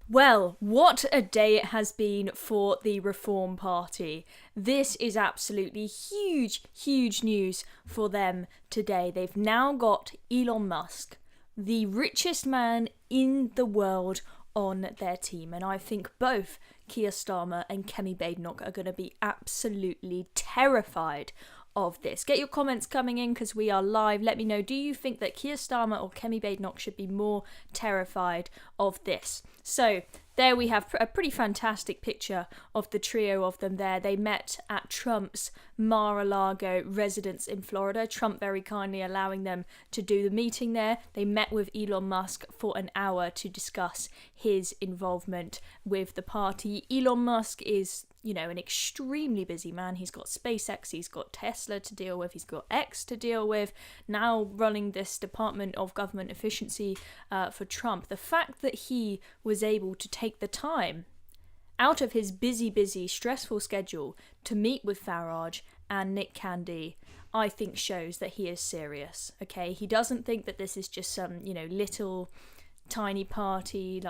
Well, what a day it has been for the Reform Party. This is absolutely huge, huge news for them today. They've now got Elon Musk, the richest man in the world, on their team. And I think both Keir Starmer and Kemi Badenoch are going to be absolutely terrified of this. Get your comments coming in because we are live. Let me know, do you think that Keir Starmer or Kemi Badenoch should be more terrified of this? So there we have a pretty fantastic picture of the trio of them there. They met at Trump's Mar-a-Lago residence in Florida. Trump very kindly allowing them to do the meeting there. They met with Elon Musk for an hour to discuss his involvement with the party. Elon Musk is, an extremely busy man. He's got SpaceX, he's got Tesla to deal with, he's got X to deal with, now running this Department of Government Efficiency for Trump. The fact that he was able to take the time out of his busy, stressful schedule to meet with Farage and Nick Candy, I think shows that he is serious, okay? He doesn't think that this is just some, little tiny party,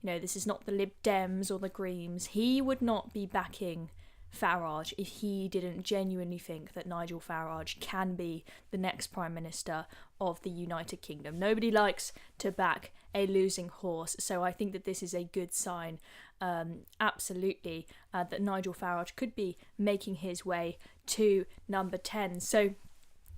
this is not the Lib Dems or the Greens. He would not be backing Farage if he didn't genuinely think that Nigel Farage can be the next Prime Minister of the United Kingdom. Nobody likes to back a losing horse, so I think that this is a good sign, absolutely, that Nigel Farage could be making his way to number 10. So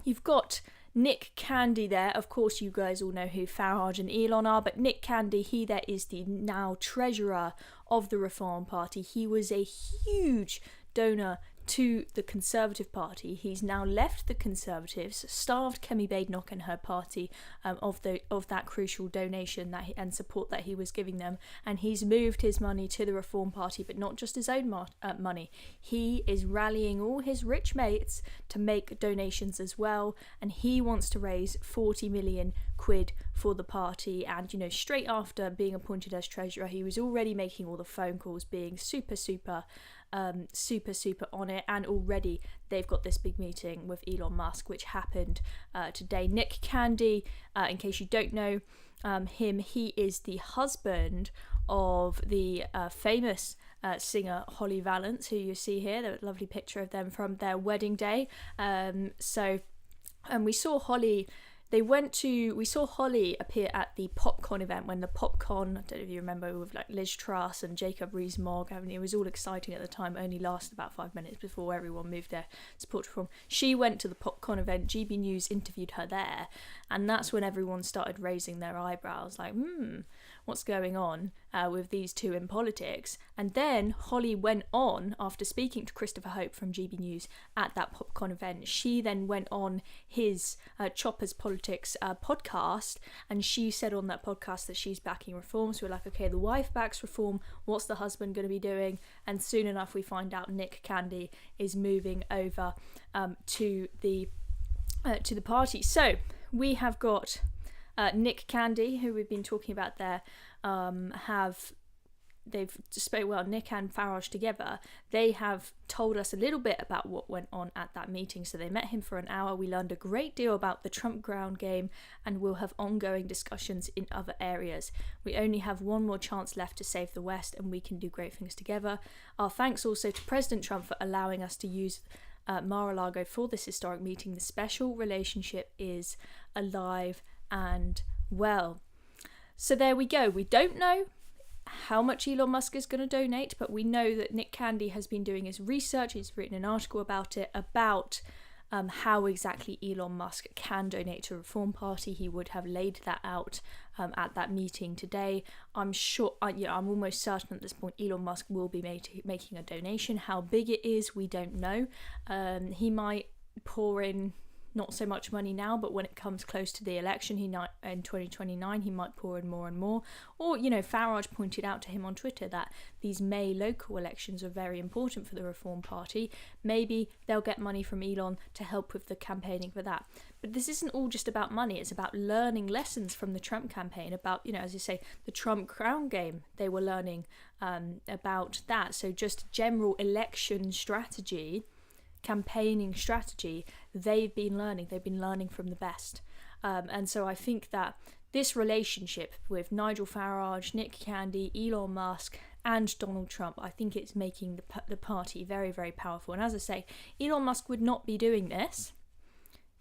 you've got Nick Candy there. Of course, you guys all know who Farage and Elon are, but Nick Candy, he there is the now treasurer of the Reform Party. He was a huge donor to the Conservative Party. He's now left the Conservatives, starved Kemi Badenoch and her party of that crucial donation and support that he was giving them, and he's moved his money to the Reform Party, but not just his own money. He is rallying all his rich mates to make donations as well, and he wants to raise 40 million quid for the party. And straight after being appointed as treasurer, he was already making all the phone calls, being super on it, and already they've got this big meeting with Elon Musk, which happened today. Nick Candy, in case you don't know him, he is the husband of the famous singer Holly Valance, who you see here, the lovely picture of them from their wedding day. We saw Holly. We saw Holly appear at the Popcorn event when the Popcorn, I don't know if you remember, with Liz Truss and Jacob Rees-Mogg, it was all exciting at the time, only lasted about 5 minutes before everyone moved their support reform. She went to the Popcorn event, GB News interviewed her there, and that's when everyone started raising their eyebrows, what's going on with these two in politics? And then Holly went on, after speaking to Christopher Hope from GB News at that Popcorn event, she then went on his Choppers Politics podcast, and she said on that podcast that she's backing reform. So we're like, okay, the wife backs reform, what's the husband going to be doing? And soon enough we find out Nick Candy is moving over to the party. So we have got Nick Candy, who we've been talking about there, Nick and Farage together, they have told us a little bit about what went on at that meeting. So they met him for an hour. We learned a great deal about the Trump ground game, and we'll have ongoing discussions in other areas. We only have one more chance left to save the West, and we can do great things together. Our thanks also to President Trump for allowing us to use Mar-a-Lago for this historic meeting. The special relationship is alive and well. So there we go. We don't know how much Elon Musk is going to donate, but we know that Nick Candy has been doing his research. He's written an article about it, about how exactly Elon Musk can donate to Reform Party. He would have laid that out at that meeting today. I'm sure, I'm almost certain at this point Elon Musk will be making a donation. How big it is, we don't know. He might pour in not so much money now, but when it comes close to the election, in 2029, he might pour in more and more. Or, Farage pointed out to him on Twitter that these May local elections are very important for the Reform Party. Maybe they'll get money from Elon to help with the campaigning for that. But this isn't all just about money. It's about learning lessons from the Trump campaign, about, as you say, the Trump crown game. They were learning about that. So just general election strategy, campaigning strategy, they've been learning from the best. And so I think that this relationship with Nigel Farage, Nick Candy, Elon Musk and Donald Trump, I think it's making the party very, very powerful. And as I say, Elon Musk would not be doing this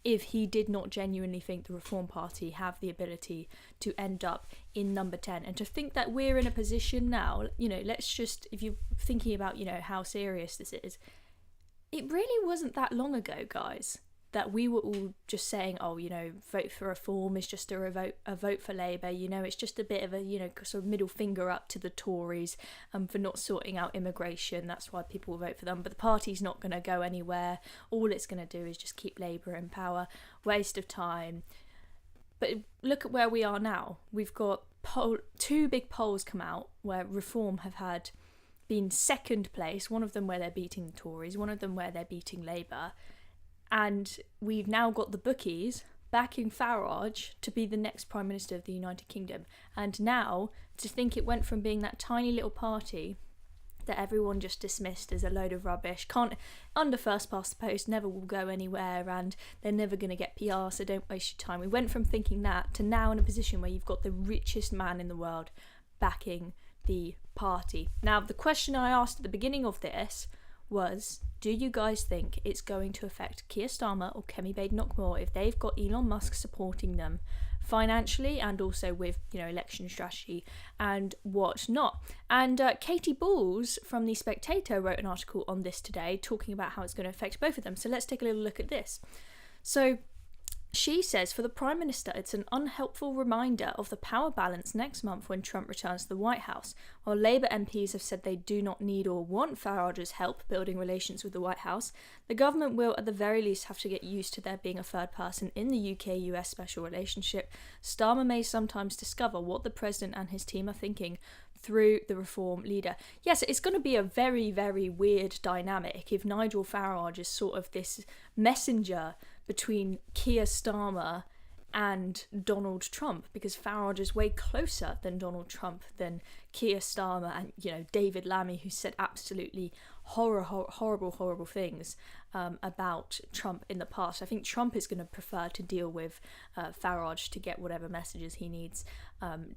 if he did not genuinely think the Reform Party have the ability to end up in number 10. And to think that we're in a position now, let's just, if you're thinking about, how serious this is, it really wasn't that long ago, guys, that we were all just saying, vote for Reform is just a vote for Labour, it's just a bit of a, sort of middle finger up to the Tories for not sorting out immigration. That's why people will vote for them. But the party's not going to go anywhere. All it's going to do is just keep Labour in power. Waste of time. But look at where we are now. We've got two big polls come out where Reform have been second place, one of them where they're beating the Tories, one of them where they're beating Labour. And we've now got the bookies backing Farage to be the next Prime Minister of the United Kingdom. And now, to think it went from being that tiny little party that everyone just dismissed as a load of rubbish, under first past the post, never will go anywhere, and they're never going to get PR, so don't waste your time. We went from thinking that to now in a position where you've got the richest man in the world backing the party. Now, the question I asked at the beginning of this was, do you guys think it's going to affect Keir Starmer or Kemi Badenoch more if they've got Elon Musk supporting them financially and also with, election strategy and what not? And Katie Balls from The Spectator wrote an article on this today talking about how it's going to affect both of them. So let's take a little look at this. So she says, for the Prime Minister, it's an unhelpful reminder of the power balance next month when Trump returns to the White House. While Labour MPs have said they do not need or want Farage's help building relations with the White House, the government will at the very least have to get used to there being a third person in the UK-US special relationship. Starmer may sometimes discover what the President and his team are thinking through the Reform leader. Yes, it's going to be a very, very weird dynamic if Nigel Farage is sort of this messenger between Keir Starmer and Donald Trump, because Farage is way closer than Donald Trump, than Keir Starmer and, David Lammy, who said absolutely horrible things about Trump in the past. I think Trump is going to prefer to deal with Farage to get whatever messages he needs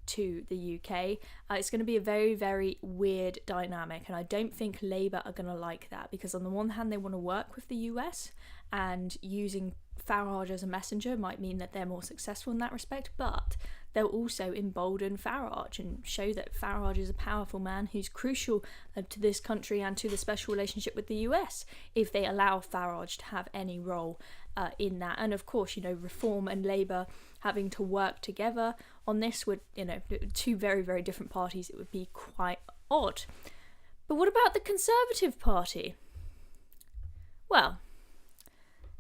to the UK. It's going to be a very, very weird dynamic, and I don't think Labour are going to like that, because on the one hand they want to work with the US, and using Farage as a messenger might mean that they're more successful in that respect, but they'll also embolden Farage and show that Farage is a powerful man who's crucial to this country and to the special relationship with the US if they allow Farage to have any role in that. And of course, Reform and Labour having to work together on this would, two very, very different parties, it would be quite odd. But what about the Conservative Party? Well,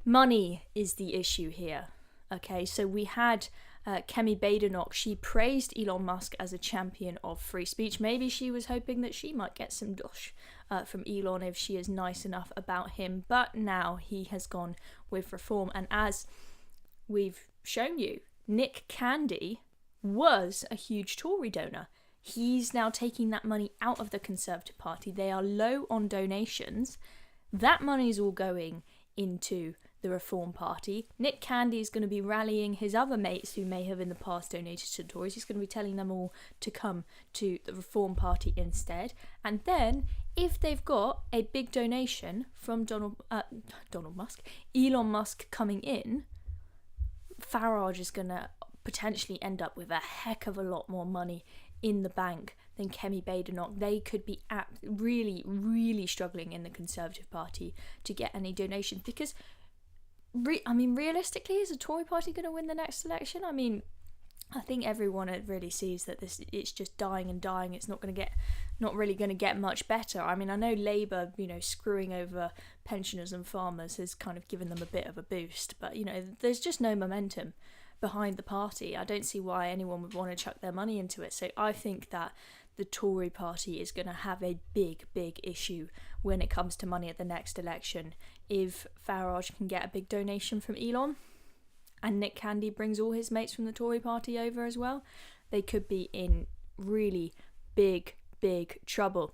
money is the issue here. Okay, so we had Kemi Badenoch. She praised Elon Musk as a champion of free speech. Maybe she was hoping that she might get some dosh from Elon if she is nice enough about him. But now he has gone with Reform. And as we've shown you, Nick Candy was a huge Tory donor. He's now taking that money out of the Conservative Party. They are low on donations. That money is all going into the Reform Party. Nick Candy is going to be rallying his other mates who may have in the past donated to the Tories. He's going to be telling them all to come to the Reform Party instead. And then, if they've got a big donation from Elon Musk coming in, Farage is going to potentially end up with a heck of a lot more money in the bank than Kemi Badenoch. They could be really, really struggling in the Conservative Party to get any donations, because realistically, is the Tory party going to win the next election? I think everyone really sees that it's just dying and dying. It's not really going to get much better. I know Labour, screwing over pensioners and farmers has kind of given them a bit of a boost, but there's just no momentum behind the party. I don't see why anyone would want to chuck their money into it. So I think that the Tory party is going to have a big, big issue when it comes to money at the next election. If Farage can get a big donation from Elon and Nick Candy brings all his mates from the Tory party over as well, they could be in really big, big trouble.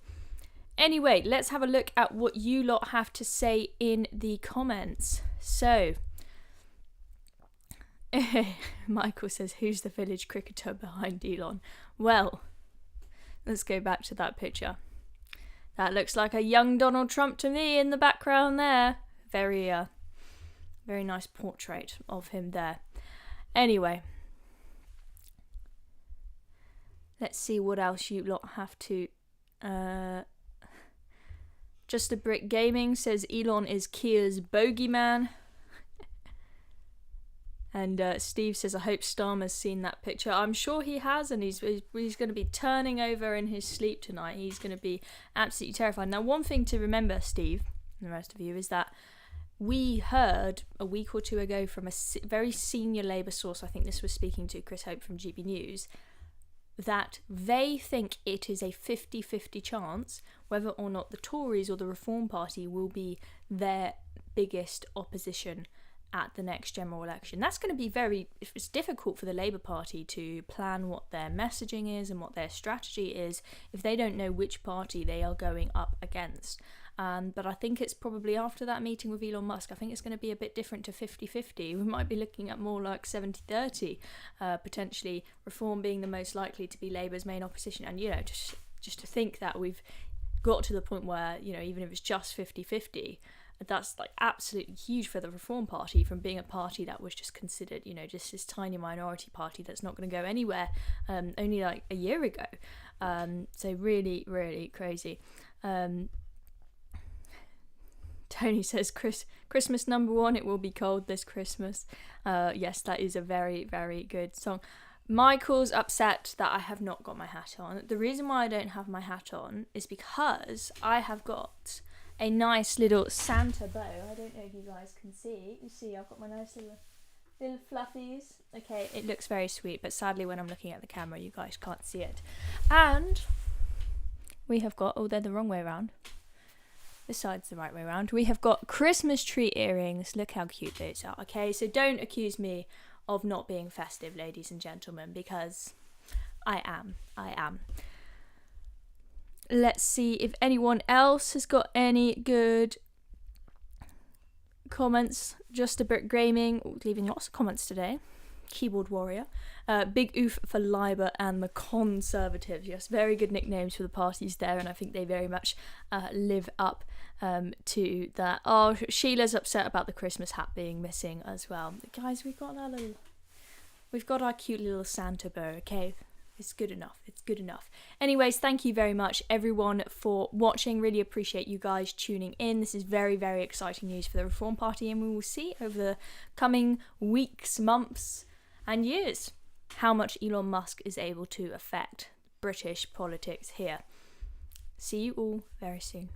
Anyway, let's have a look at what you lot have to say in the comments. So, Michael says, who's the village cricketer behind Elon? Well, let's go back to that picture. That looks like a young Donald Trump to me in the background there. Very nice portrait of him there. Anyway, let's see what else you lot have to... Just a Brick Gaming says Elon is Keir's bogeyman. And Steve says, I hope Starmer's seen that picture. I'm sure he has, and he's going to be turning over in his sleep tonight. He's going to be absolutely terrified. Now, one thing to remember, Steve, and the rest of you, is that we heard a week or two ago from a very senior Labour source, I think this was speaking to Chris Hope from GB News, that they think it is a 50-50 chance whether or not the Tories or the Reform Party will be their biggest opposition at the next general election. That's going to be it's difficult for the Labour Party to plan what their messaging is and what their strategy is if they don't know which party they are going up against. But I think it's probably after that meeting with Elon Musk, I think it's going to be a bit different to 50-50. We might be looking at more like 70-30, potentially Reform being the most likely to be Labour's main opposition. And, just to think that we've got to the point where, even if it's just 50-50, that's like absolutely huge for the Reform Party from being a party that was just considered, just this tiny minority party that's not going to go anywhere only like a year ago. So really, really crazy. Tony says, Christmas #1, it will be cold this Christmas. Yes, that is a very, very good song. Michael's upset that I have not got my hat on. The reason why I don't have my hat on is because I have got a nice little Santa bow. I don't know if you guys can see. You see, I've got my nice little fluffies. Okay, it looks very sweet, but sadly when I'm looking at the camera, you guys can't see it. And we have got, they're the wrong way around. This side's the right way around. We have got Christmas tree earrings. Look how cute those are. Okay, so don't accuse me of not being festive, ladies and gentlemen, because I am. Let's see if anyone else has got any good comments. Just a Brick Gaming, leaving lots of comments today. Keyboard Warrior. Big oof for Labour and the Conservatives. Yes, very good nicknames for the parties there, and I think they very much live up to that. Oh, Sheila's upset about the Christmas hat being missing as well. Guys, we've got our cute little Santa bow, okay? It's good enough. Anyways, thank you very much, everyone, for watching. Really appreciate you guys tuning in. This is very, very exciting news for the Reform Party, and we will see over the coming weeks, months, and years how much Elon Musk is able to affect British politics here. See you all very soon.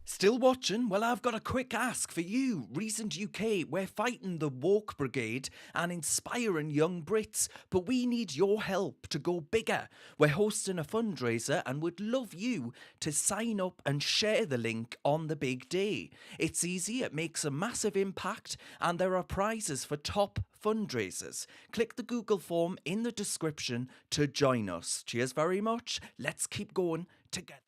Still watching? Well, I've got a quick ask for you. Recent UK, we're fighting the woke brigade and inspiring young Brits, but we need your help to go bigger. We're hosting a fundraiser and would love you to sign up and share the link on the big day. It's easy, it makes a massive impact, and there are prizes for top fundraisers. Click the Google form in the description to join us. Cheers very much. Let's keep going together.